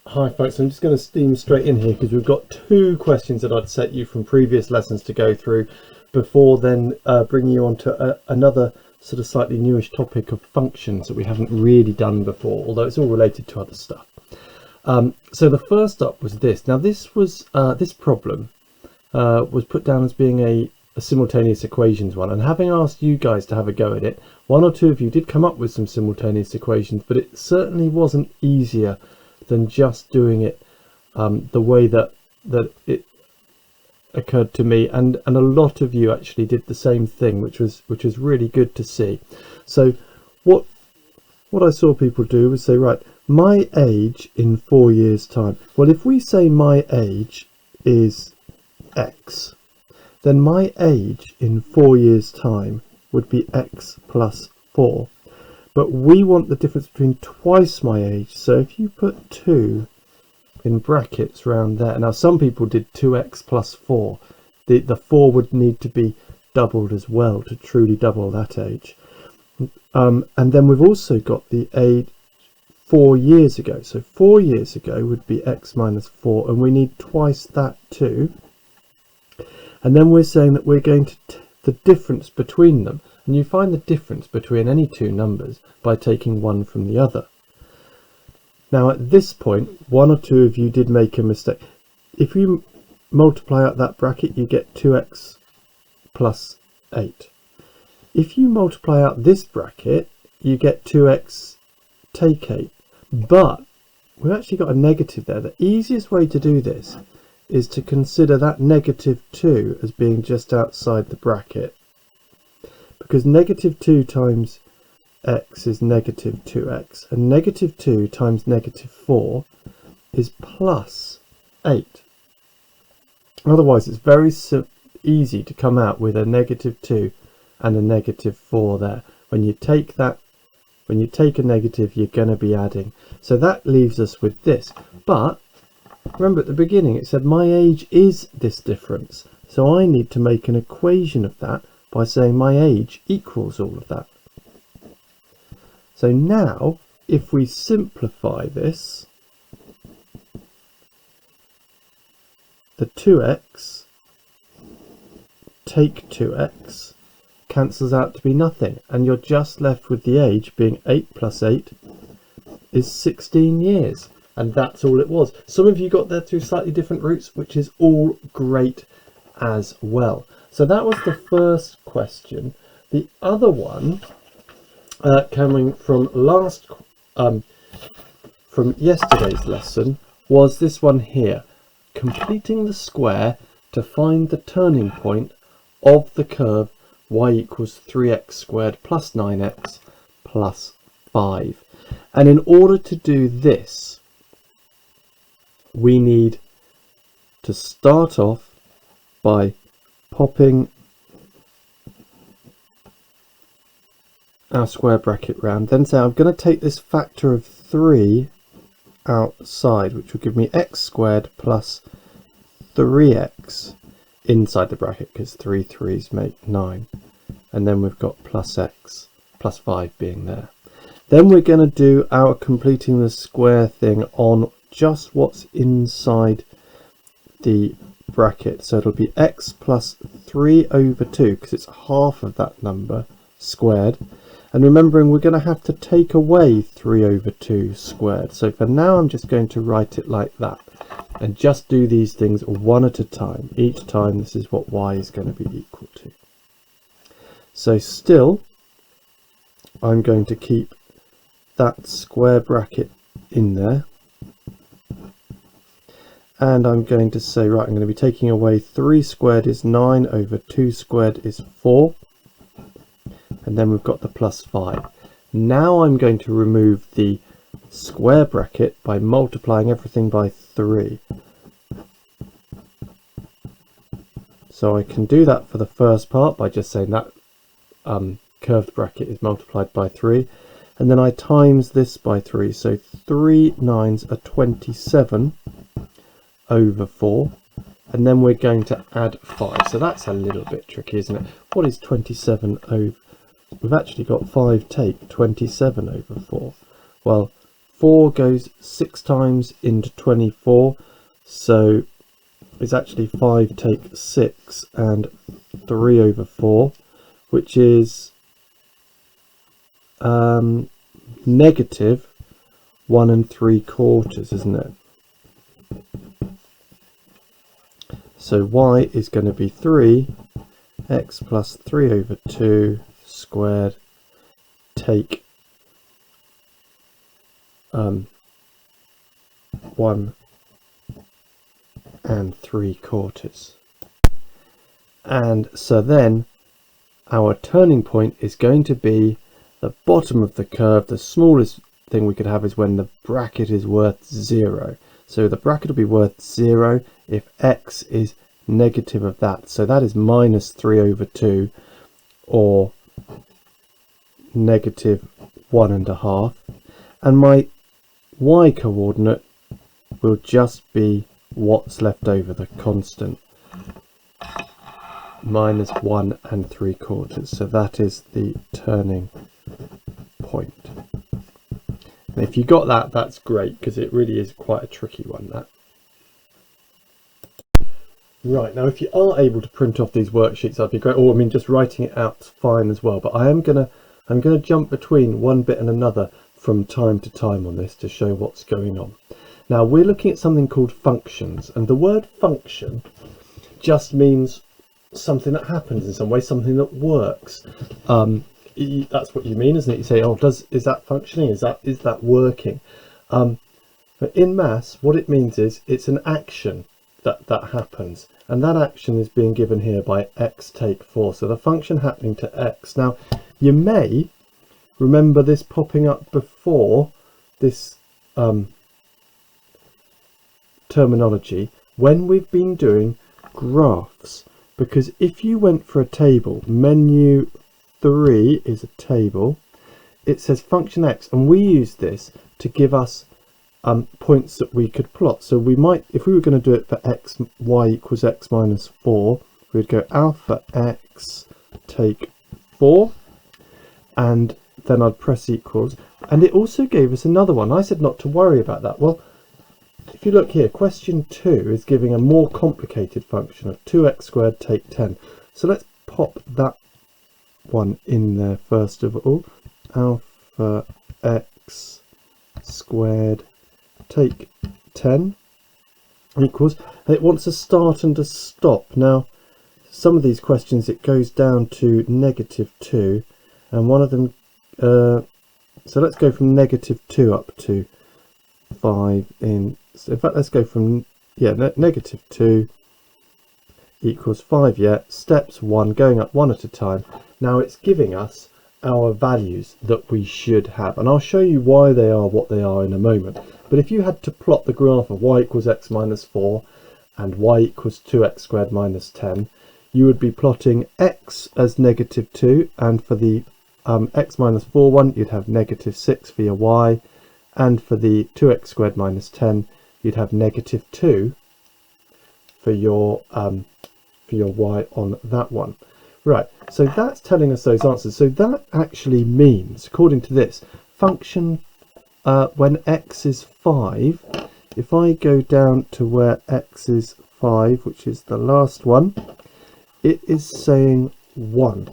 Hi folks, I'm just going to steam straight in here because we've got two questions that I'd set you from previous lessons to go through before then bringing you on to another sort of slightly newish topic of functions that we haven't really done before, although it's all related to other stuff. So the first up was this. Now this was this problem was put down as being a simultaneous equations one, and having asked you guys to have a go at it, one or two of you did come up with some simultaneous equations, but it certainly wasn't easier than just doing it the way that it occurred to me, and a lot of you actually did the same thing, which was really good to see. So what I saw people do was say, right, my age in 4 years time. Well, if we say my age is X, then my age in 4 years time would be X plus 4. But we want the difference between twice my age. So if you put 2 in brackets around there. Now some people did 2x plus 4. The 4 would need to be doubled as well to truly double that age. And then we've also got the age 4 years ago. So 4 years ago would be x minus 4, and we need twice that too. And then we're saying that we're going to the difference between them. And you find the difference between any two numbers by taking one from the other. Now at this point, one or two of you did make a mistake. If you multiply out that bracket, you get 2x plus 8. If you multiply out this bracket, you get 2x take 8. But we've actually got a negative there. The easiest way to do this is to consider that negative 2 as being just outside the bracket. Because negative 2 times x is negative 2x, and negative 2 times negative 4 is plus 8. Otherwise it's very easy to come out with a negative 2 and a negative 4 there. When you take a negative, you're going to be adding. So that leaves us with this. But remember at the beginning it said my age is this difference. So I need to make an equation of that by saying my age equals all of that. So now, if we simplify this, the 2x take 2x cancels out to be nothing, and you're just left with the age being 8 plus 8 is 16 years. And that's all it was. Some of you got there through slightly different routes, which is all great as well. So that was the first question. The other one, coming from from yesterday's lesson, was this one here: completing the square to find the turning point of the curve y equals 3x squared plus 9x plus 5. And in order to do this, we need to start off by popping our square bracket round, then say I'm going to take this factor of 3 outside, which will give me x squared plus 3x inside the bracket, because 3 3's make 9, and then we've got plus x plus 5 being there. Then we're going to do our completing the square thing on just what's inside the bracket. So it'll be x plus 3 over 2, because it's half of that number squared. And remembering we're going to have to take away 3 over 2 squared. So for now I'm just going to write it like that and just do these things one at a time. Each time this is what y is going to be equal to. So still I'm going to keep that square bracket in there. And I'm going to say, right, I'm going to be taking away 3 squared is 9 over 2 squared is 4. And then we've got the plus 5. Now I'm going to remove the square bracket by multiplying everything by 3. So I can do that for the first part by just saying that curved bracket is multiplied by 3. And then I times this by 3. So 3 9s are 27 over 4, and then we're going to add 5. So that's a little bit tricky, isn't it? What is 27 over? We've actually got 5 take 27 over 4. Well, 4 goes 6 times into 24, so it's actually 5 take 6 and 3 over 4, which is negative 1 3/4, isn't it? So y is going to be 3x plus 3 over 2 squared take 1 3/4. And so then our turning point is going to be the bottom of the curve. The smallest thing we could have is when the bracket is worth 0. So the bracket will be worth 0 if x is negative of that. So that is minus 3 over 2 or negative 1.5. And my y coordinate will just be what's left over, the constant, minus 1 3/4. So that is the turning point. And if you got that, that's great, because it really is quite a tricky one, that. Right, now if you are able to print off these worksheets, that'd be great. Or I mean, just writing it out's fine as well. But I'm gonna jump between one bit and another from time to time on this to show what's going on. Now we're looking at something called functions, and the word function just means something that happens in some way, something that works. That's what you mean, isn't it? You say, oh, is that functioning? Is that working? But in maths, what it means is it's an action that happens, and that action is being given here by x take 4. So the function happening to x. Now you may remember this popping up before this terminology when we've been doing graphs, because if you went for a table, menu 3 is a table, it says function x, and we use this to give us points that we could plot. So we might, if we were going to do it for x, y equals x minus 4, we'd go alpha x take 4, and then I'd press equals. And it also gave us another one. I said not to worry about that. Well, if you look here, question 2 is giving a more complicated function of 2x squared take 10. So let's pop that one in there first of all. Alpha x squared take 10 equals, and it wants a start and a stop. Now some of these questions it goes down to negative 2, and one of them so let's go from negative 2 up to 5 in fact let's go from negative 2 equals 5. Steps 1, going up one at a time. Now it's giving us our values that we should have, and I'll show you why they are what they are in a moment. But if you had to plot the graph of y equals x minus 4 and y equals 2x squared minus 10, you would be plotting x as negative 2, and for the x minus 4 one you'd have negative 6 for your y, and for the 2x squared minus 10 you'd have negative 2 for your y on that one. Right, so that's telling us those answers. So that actually means, according to this function, when x is 5, if I go down to where x is 5, which is the last one, it is saying 1.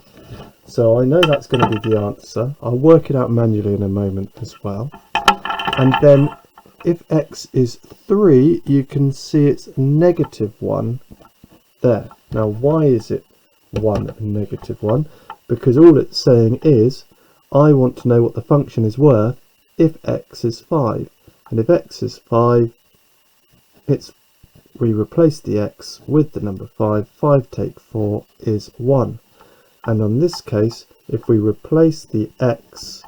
So I know that's going to be the answer. I'll work it out manually in a moment as well. And then if x is 3, you can see it's negative 1 there. Now why is it 1 and negative 1? Because all it's saying is I want to know what the function is worth if x is 5, and if x is 5, we replace the x with the number 5. 5 take 4 is 1, and on this case if we replace the x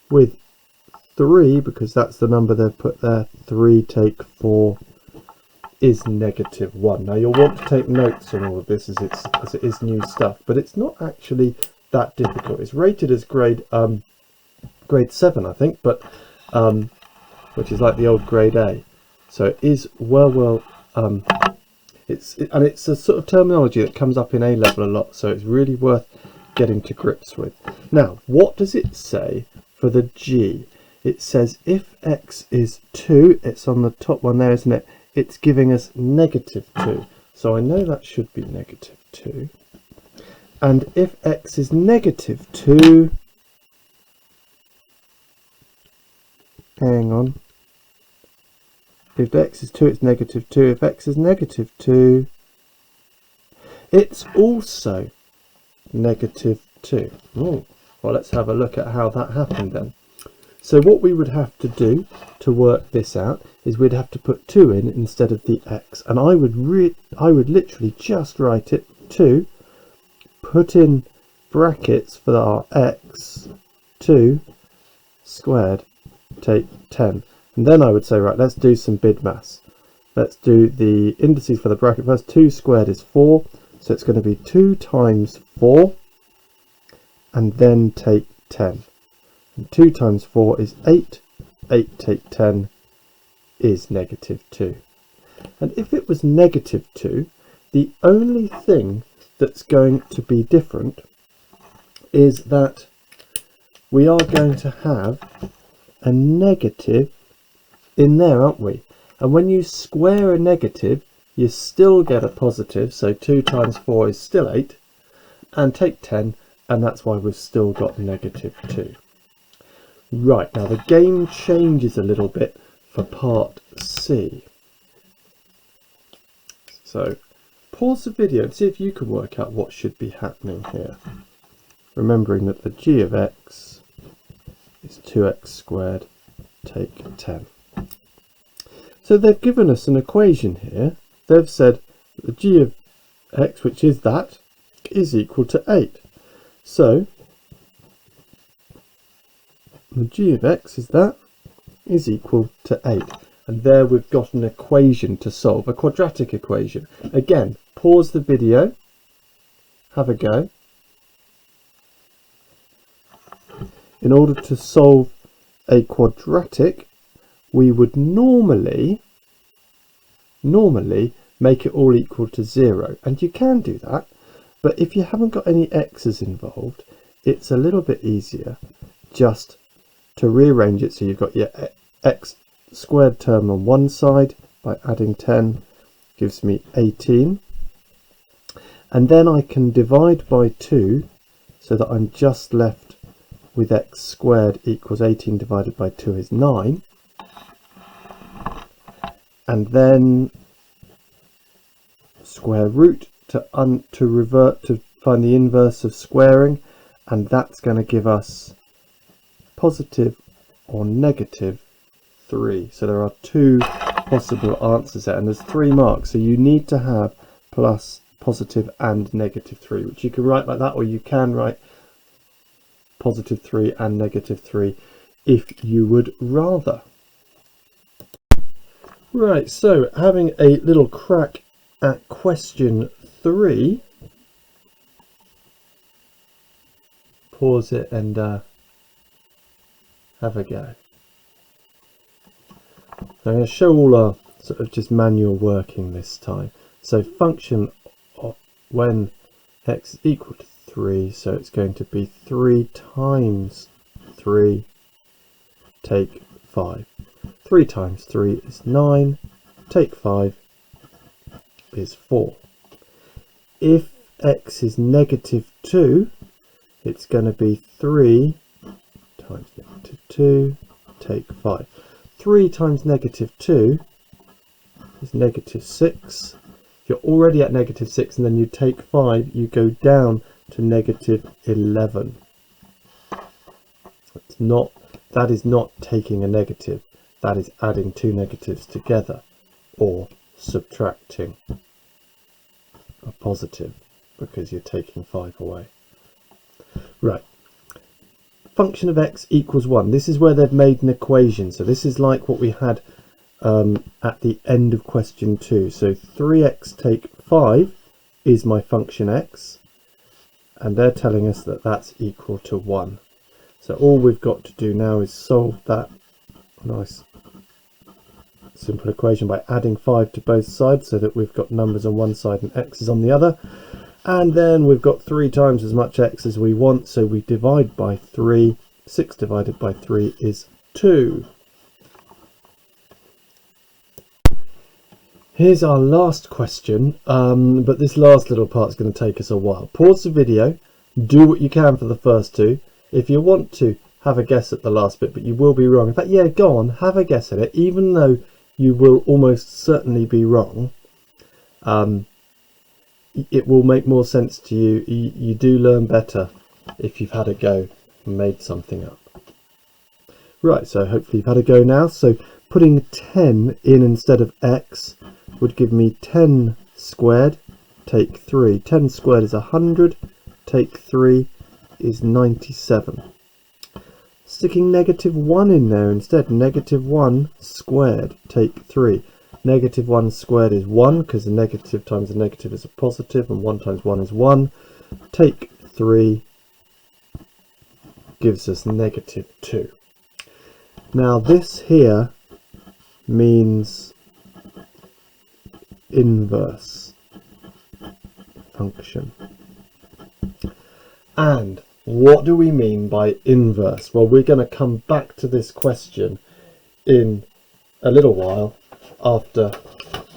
with 3, because that's the number they've put there, 3 take 4 is negative 1. Now you'll want to take notes on all of this as it is new stuff, but it's not actually that difficult. It's rated as grade 7 I think, but which is like the old grade A, so it is well it's a sort of terminology that comes up in A level a lot, so it's really worth getting to grips with. Now what does it say for the G? it says if x is 2, it's on the top one there, isn't it? It's giving us negative 2. So I know that should be negative 2. And if x is negative 2, hang on. If x is 2, it's negative 2. If x is negative 2, it's also negative 2. Oh, well, let's have a look at how that happened then. So what we would have to do to work this out is we'd have to put 2 in instead of the x. And I would literally just write it 2, put in brackets for our x, 2 squared, take 10. And then I would say, right, let's do some bid maths. Let's do the indices for the bracket first. 2 squared is 4, so it's going to be 2 times 4, and then take 10. And 2 times 4 is 8. 8 take 10 is negative 2. And if it was negative 2, the only thing that's going to be different is that we are going to have a negative in there, aren't we? And when you square a negative, you still get a positive, so 2 times 4 is still 8, and take 10, and that's why we've still got negative 2. Right, now the game changes a little bit for part C. So pause the video and see if you can work out what should be happening here. Remembering that the g of x is 2x squared, take 10. So they've given us an equation here. They've said the g of x, which is that, is equal to 8. So the g of x is that, is equal to 8. And there we've got an equation to solve, a quadratic equation. Again, pause the video, have a go. In order to solve a quadratic, we would normally make it all equal to 0. And you can do that, but if you haven't got any x's involved, it's a little bit easier just to rearrange it so you've got your x squared term on one side by adding 10 gives me 18, and then I can divide by 2 so that I'm just left with x squared equals 18 divided by 2 is 9, and then square root to revert to find the inverse of squaring, and that's going to give us positive or negative 3. So there are 2 possible answers there, and there's 3 marks, so you need to have plus, positive and negative 3, which you can write like that, or you can write positive 3 and negative 3 if you would rather. Right, so having a little crack at question 3. Pause it and have a go. I'm going to show all our sort of just manual working this time. So function of when x is equal to 3, so it's going to be 3 times 3, take 5. 3 times 3 is 9, take 5 is 4. If x is negative 2, it's going to be 3 times negative 2, take 5. 3 times negative 2 is negative 6. If you're already at negative 6 and then you take 5, you go down to negative 11. That is not taking a negative, that is adding 2 negatives together or subtracting a positive because you're taking 5 away. Right. Function of x equals 1. This is where they've made an equation. So this is like what we had at the end of question 2. So 3x take 5 is my function x, and they're telling us that that's equal to 1. So all we've got to do now is solve that nice simple equation by adding 5 to both sides so that we've got numbers on one side and x's on the other. And then we've got 3 times as much x as we want, so we divide by 3. 6 divided by 3 is 2. Here's our last question, but this last little part's going to take us a while. Pause the video, do what you can for the first two. If you want to, have a guess at the last bit, but you will be wrong. In fact, yeah, go on, have a guess at it, even though you will almost certainly be wrong. It will make more sense to you. You do learn better if you've had a go and made something up. Right, so hopefully you've had a go now. So putting 10 in instead of x would give me 10 squared, take 3. 10 squared is 100, take 3 is 97. Sticking -1 in there instead, -1 squared, take 3. -1 squared is 1, because a negative times a negative is a positive, and 1 times 1 is 1. Take 3 gives us -2. Now this here means inverse function. And what do we mean by inverse? Well, we're going to come back to this question in a little while after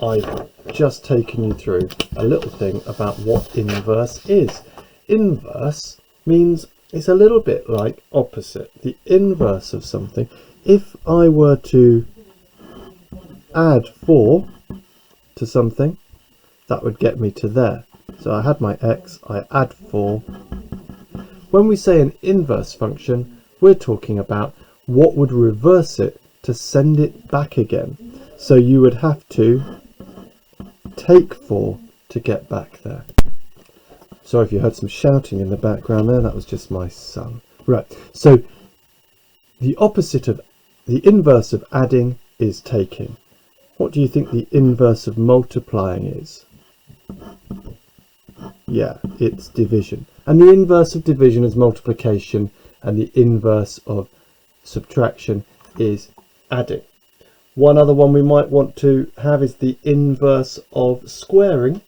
I've just taken you through a little thing about what inverse is. Inverse means it's a little bit like opposite, the inverse of something. If I were to add 4 to something, that would get me to there. So I had my x, I add 4. When we say an inverse function, we're talking about what would reverse it to send it back again. So you would have to take 4 to get back there. Sorry if you heard some shouting in the background there, that was just my son. Right, so the opposite of the inverse of adding is taking. What do you think the inverse of multiplying is? Yeah, it's division. And the inverse of division is multiplication, and the inverse of subtraction is adding. One other one we might want to have is the inverse of squaring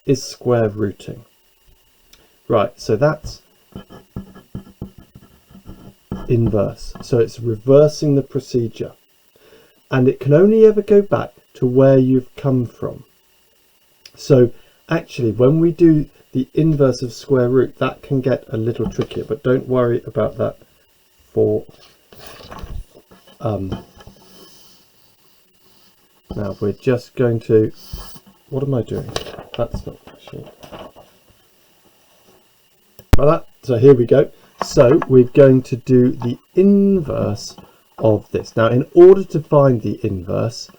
is square rooting. Right, so that's inverse. So it's reversing the procedure. And it can only ever go back to where you've come from. So actually, when we do the inverse of square root, that can get a little trickier, but don't worry about that for now. We're just going to, what am I doing? That's not actually like that. So here we go. So we're going to do the inverse of this. Now, in order to find the inverse,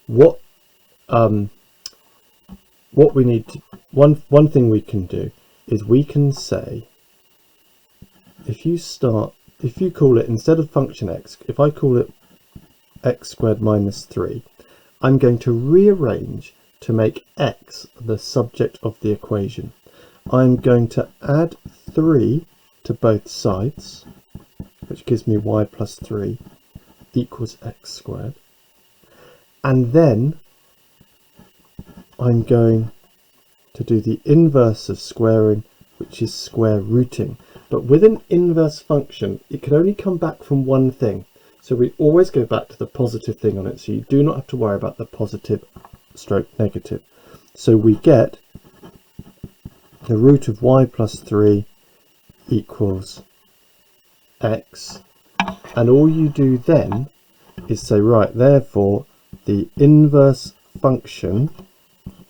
what we need to, one thing we can do is we can say, if you call it, instead of function x, if I call it x squared minus 3, I'm going to rearrange to make x the subject of the equation. I'm going to add 3 to both sides, which gives me y plus 3 equals x squared. And then I'm going to do the inverse of squaring, which is square rooting. But with an inverse function, it can only come back from one thing. So we always go back to the positive thing on it. So you do not have to worry about the positive stroke negative. So we get the root of y plus 3 equals x. And all you do then is say, right, therefore the inverse function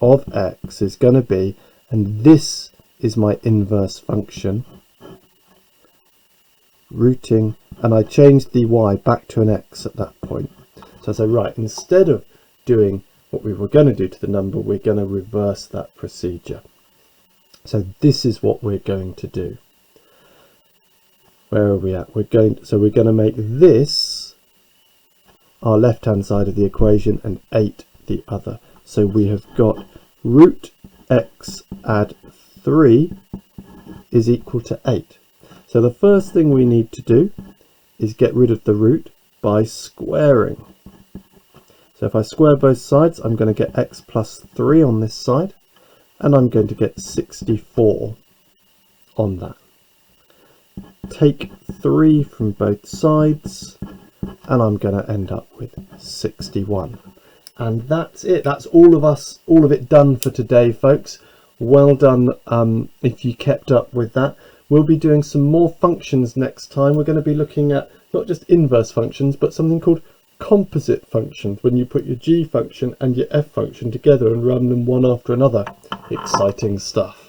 of x is going to be, and this is my inverse function, rooting, and I changed the y back to an x at that point. So I say, right, instead of doing what we were going to do to the number, we're going to reverse that procedure. So this is what we're going to do. Where are we at? We're going to make this our left hand side of the equation and 8 the other. So we have got root x add 3 is equal to 8. So the first thing we need to do is get rid of the root by squaring. So if I square both sides, I'm going to get x plus 3 on this side, and I'm going to get 64 on that. take 3 from both sides, and I'm going to end up with 61. And that's it. That's all of it done for today, folks. Well done if you kept up with that. We'll be doing some more functions next time. We're going to be looking at not just inverse functions, but something called composite functions, when you put your g function and your f function together and run them one after another. Exciting stuff.